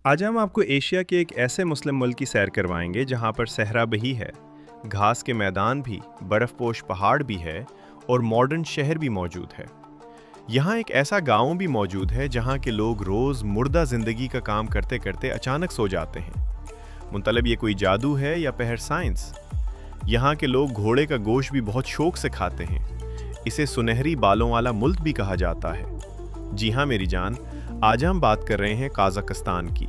आज हम आपको एशिया के एक ऐसे मुस्लिम मुल्क की सैर करवाएंगे जहां पर सहरा भी है, घास के मैदान भी, बर्फपोश पहाड़ भी है और मॉडर्न शहर भी मौजूद है। यहाँ एक ऐसा गांव भी मौजूद है जहां के लोग रोज मुर्दा जिंदगी का काम करते करते अचानक सो जाते हैं। मतलब ये कोई जादू है या पहर साइंस? यहाँ के लोग घोड़े का गोश्त भी बहुत शौक से खाते हैं। इसे सुनहरी बालों वाला मुल्क भी कहा जाता है। जी हाँ मेरी जान, आज हम बात कर रहे हैं काज़ाकिस्तान की,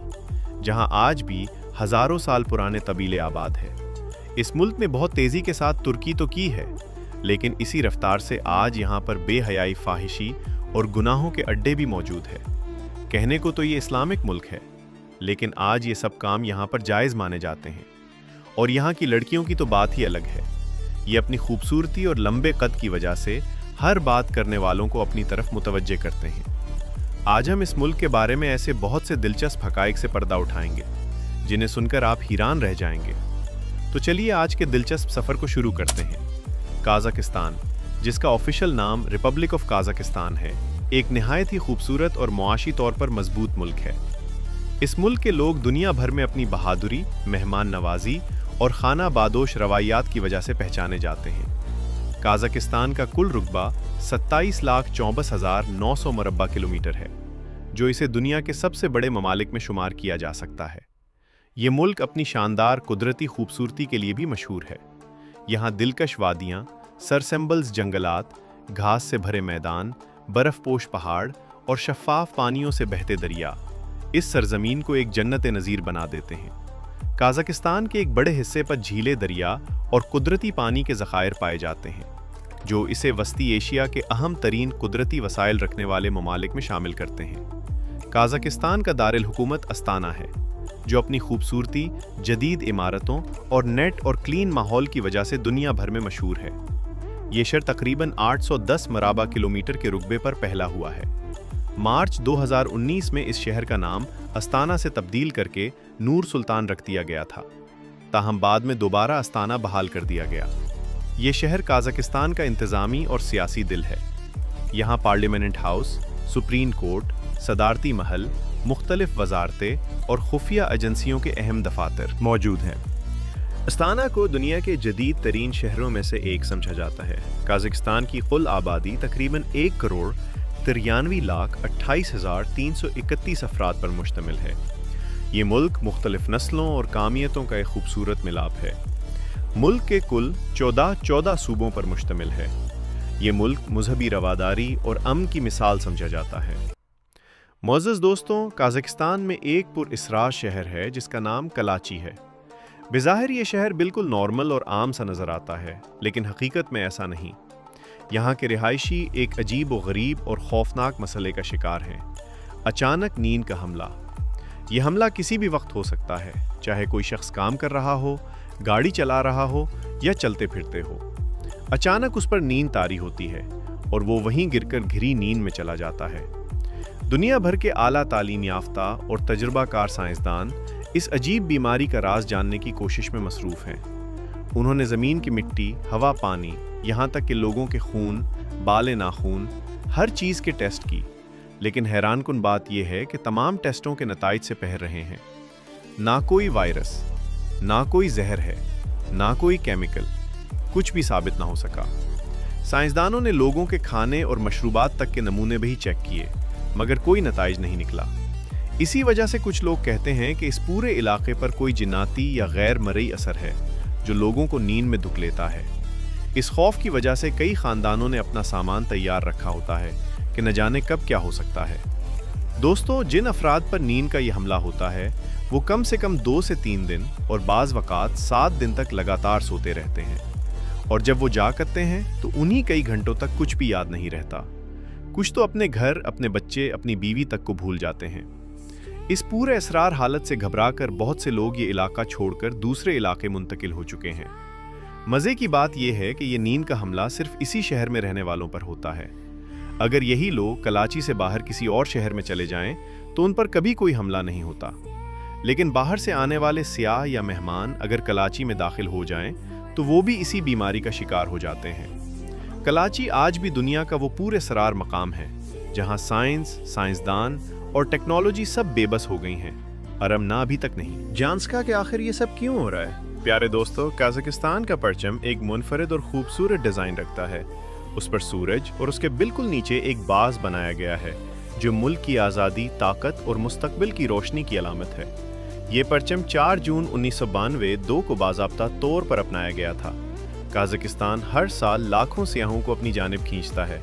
जहां आज भी हजारों साल पुराने कबीले आबाद हैं। इस मुल्क ने बहुत तेजी के साथ तुर्की तो की है, लेकिन इसी रफ्तार से आज यहां पर बेहयाई, फाहिशी और गुनाहों के अड्डे भी मौजूद है। कहने को तो ये इस्लामिक मुल्क है, लेकिन आज ये सब काम यहां पर जायज़ माने जाते हैं। और यहाँ की लड़कियों की तो बात ही अलग है। ये अपनी खूबसूरती और लंबे कद की वजह से हर बात करने वालों को अपनी तरफ मुतवज्जे करते हैं। आज हम इस मुल्क के बारे में ऐसे बहुत से दिलचस्प हकाइक से पर्दा उठाएंगे जिन्हें सुनकर आप हैरान रह जाएंगे। तो चलिए आज के दिलचस्प सफ़र को शुरू करते हैं। काज़ाकिस्तान, जिसका ऑफिशियल नाम रिपब्लिक ऑफ काज़ाकिस्तान है, एक निहायत ही खूबसूरत और मुआशी तौर पर मजबूत मुल्क है। इस मुल्क के लोग दुनिया भर में अपनी बहादुरी, मेहमान नवाजी और खाना बादोश रवायात की वजह से पहचाने जाते हैं। काज़ाकिस्तान का कुल रुकबा 27,64,900 मुरब्बा किलोमीटर है, जो इसे दुनिया के सबसे बड़े ममालिक में शुमार किया जा सकता है। ये मुल्क अपनी शानदार कुदरती खूबसूरती के लिए भी मशहूर है। यहाँ दिलकश वादियाँ, सरसेम्बल्स जंगलात, घास से भरे मैदान, बर्फपोश पहाड़ और शफ़ाफ पानियों से बहते दरिया इस सरजमीन को एक जन्नत नज़ीर बना देते हैं। काज़ाकिस्तान के एक बड़े हिस्से पर झीलें, दरिया और कुदरती पानी के ज़खायर पाए जाते हैं, जो इसे वस्ती एशिया के अहम तरीन कुदरती वसाइल रखने वाले ममालिक में शामिल करते हैं। काज़ाकिस्तान का दारुल हुकूमत अस्ताना है, जो अपनी खूबसूरती, जदीद इमारतों और नेट और क्लीन माहौल की वजह से दुनिया भर में मशहूर है। ये शहर तकरीबन 810 मराबा किलोमीटर के रुकबे पर फैला हुआ है। मार्च 2019 में इस शहर का नाम अस्ताना से तब्दील करके नूर सुल्तान रख दिया गया था, ताहम बाद में दोबारा अस्ताना बहाल कर दिया गया। ये शहर काज़ाकिस्तान का इंतज़ामी और सियासी दिल है। यहाँ पार्लियामेंट हाउस, सुप्रीम कोर्ट, सदारती महल, मुख्तलिफ वजारतें और खुफिया एजेंसियों के अहम दफातर मौजूद हैं। अस्ताना को दुनिया के जदीद तरीन शहरों में से एक समझा जाता है। काज़ाकिस्तान की कुल आबादी तकरीबन 1,93,28,331 अफराद पर मुश्तमिल है। ये मुल्क मुख्तलिफ नस्लों और कामियतों का एक खूबसूरत मिलाप है। मुल्क के कुल 14 सूबों पर मुश्तमिल है। ये मुल्क मजहबी रवादारी और अमन की मिसाल समझा जाता है। मोअज़्ज़ज़ दोस्तों, काज़ाकिस्तान में एक पुरअसरार शहर है जिसका नाम कराची है। बिज़ाहिर ये शहर बिल्कुल नॉर्मल और आम सा नज़र आता है, लेकिन हकीकत में ऐसा नहीं। यहाँ के रिहायशी एक अजीब व गरीब और खौफनाक मसले का शिकार हैं, अचानक नींद का हमला। ये हमला किसी भी वक्त हो सकता है, चाहे कोई शख्स काम कर रहा हो, गाड़ी चला रहा हो या चलते फिरते हो। अचानक उस पर नींद तारी होती है और वो वहीं गिरकर घिरी नींद में चला जाता है। दुनिया भर के आला तालीम याफ्ता और तजुर्बाकार साइंसदान इस अजीब बीमारी का राज जानने की कोशिश में मसरूफ़ हैं। उन्होंने ज़मीन की मिट्टी, हवा, पानी, यहाँ तक कि लोगों के खून, बाले नाखून, हर चीज़ के टेस्ट की, लेकिन हैरानकुन बात यह है कि तमाम टेस्टों के नताइज से पहर रहे हैं। ना कोई वायरस, ना कोई जहर है, ना कोई केमिकल, कुछ भी साबित ना हो सका। साइंसदानों ने लोगों के खाने और मशरूबात तक के नमूने भी चेक किए, मगर कोई नताइज नहीं निकला। इसी वजह से कुछ लोग कहते हैं कि इस पूरे इलाके पर कोई जिन्नाती या गैर मरई असर है जो लोगों को नींद में धुक लेता है। इस खौफ की वजह से कई खानदानों ने अपना सामान तैयार रखा होता है कि न जाने कब क्या हो सकता है। दोस्तों, जिन अफराद पर नींद का यह हमला होता है वो कम से कम 2 से 3 दिन और बाज़ वक़ात 7 दिन तक लगातार सोते रहते हैं, और जब वो जागते हैं तो उन्हीं कई घंटों तक कुछ भी याद नहीं रहता। कुछ तो अपने घर, अपने बच्चे, अपनी बीवी तक को भूल जाते हैं। इस पूरे असरार हालत से घबराकर बहुत से लोग ये इलाका छोड़कर दूसरे इलाके मुंतकिल हो चुके हैं। मज़े की बात यह है कि ये नींद का हमला सिर्फ इसी शहर में रहने वालों पर होता है। अगर यही लोग कराची से बाहर किसी और शहर में चले जाएं तो उन पर कभी कोई हमला नहीं होता, लेकिन बाहर से आने वाले सियाह या मेहमान अगर कराची में दाखिल हो जाएं तो वो भी इसी बीमारी का शिकार हो जाते हैं। कराची आज भी दुनिया का वो पूरे सरार मकाम है जहां साइंस, साइंसदान और टेक्नोलॉजी सब बेबस हो गई हैं। अरमना अभी तक नहीं। जानसका कि आखिर ये सब क्यों हो रहा है? प्यारे दोस्तों, कजाकिस्तान का परचम एक मुनफरिद और खूबसूरत डिज़ाइन रखता है। उस पर सूरज और उसके बिल्कुल नीचे एक बाज बनाया गया है, जो मुल्क की आज़ादी, ताकत और मुस्तकबिल की रोशनी की अलामत है। ये परचम 4 जून 1992 2 को बाज़ाब्ता तौर पर अपनाया गया था। कजाकिस्तान हर साल लाखों सियाहों को अपनी जानिब खींचता है,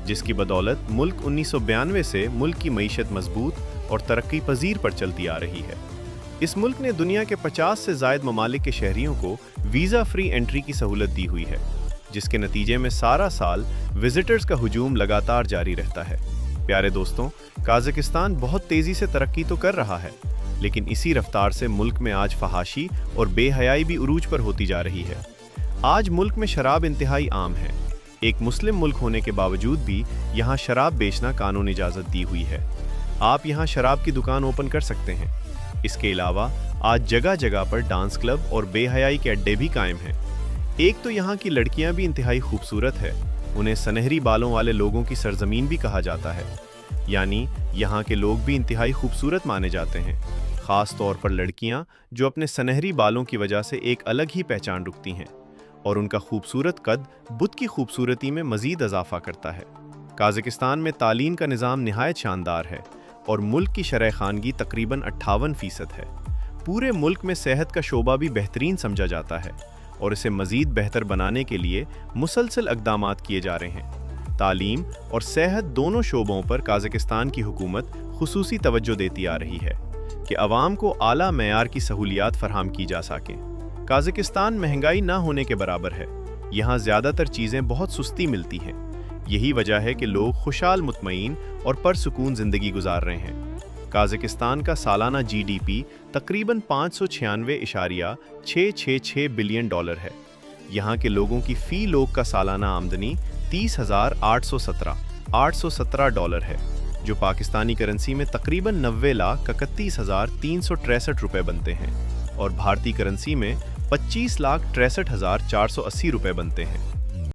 जिसकी बदौलत मुल्क 1992 से मुल्क की मईशत मजबूत और तरक्की पजीर पर चलती आ रही है। इस मुल्क ने दुनिया के 50 से ज़ायद ममालिक के शहरियों को वीज़ा फ्री एंट्री की सहूलत दी हुई है, जिसके नतीजे में सारा साल विजिटर्स का हुजूम लगातार जारी रहता है। प्यारे दोस्तों, कजाकिस्तान बहुत तेज़ी से तरक्की तो कर रहा है, लेकिन इसी रफ्तार से मुल्क में आज फहाशी और बेहयाई भी उरूज पर होती जा रही है। आज मुल्क में शराब इंतहाई आम है। एक मुस्लिम मुल्क होने के बावजूद भी यहाँ शराब बेचना कानून इजाज़त दी हुई है। आप यहाँ शराब की दुकान ओपन कर सकते हैं। इसके अलावा आज जगह जगह पर डांस क्लब और बेहयाई के अड्डे भी कायम हैं। एक तो यहाँ की लड़कियाँ भी इंतहाई खूबसूरत है। उन्हें सनहरी बालों वाले लोगों की सरजमीन भी कहा जाता है, यानी यहाँ के लोग भी इंतहाई खूबसूरत माने जाते हैं। ख़ास तौर पर लड़कियाँ, जो अपने सनहरी बालों की वजह से एक अलग ही पहचान रखती हैं, और उनका खूबसूरत कद बुत की खूबसूरती में मज़ीद इजाफा करता है। कजाकिस्तान में तालीम का निज़ाम निहायत शानदार है और मुल्क की शरह खानगी तकरीबन 58% है। पूरे मुल्क में सेहत का शोबा भी बेहतरीन समझा जाता है और इसे मज़ीद बेहतर बनाने के लिए मुसलसल इक़दामात किए जा रहे हैं। तालीम और सेहत दोनों शोबों पर कजाकिस्तान की हुकूमत खुसूसी तवज्जो देती आ रही है कि अवाम को आला मेयार की सहूलियात फराहम की जा सकें। कजाकिस्तान महंगाई ना होने के बराबर है। यहाँ ज़्यादातर चीज़ें बहुत सस्ती मिलती हैं। यही वजह है कि लोग खुशहाल, मुतमईन और परसुकून ज़िंदगी गुजार रहे हैं। कजाकिस्तान का सालाना GDP तकरीबन 596.666 बिलियन डॉलर है। यहाँ के लोगों की फ़ी लोग का सालाना आमदनी 30,817 डॉलर है, जो पाकिस्तानी करेंसी में तकरीबन 90,31,363 रुपये बनते हैं और भारतीय करेंसी में 25,63,480 रुपये बनते हैं।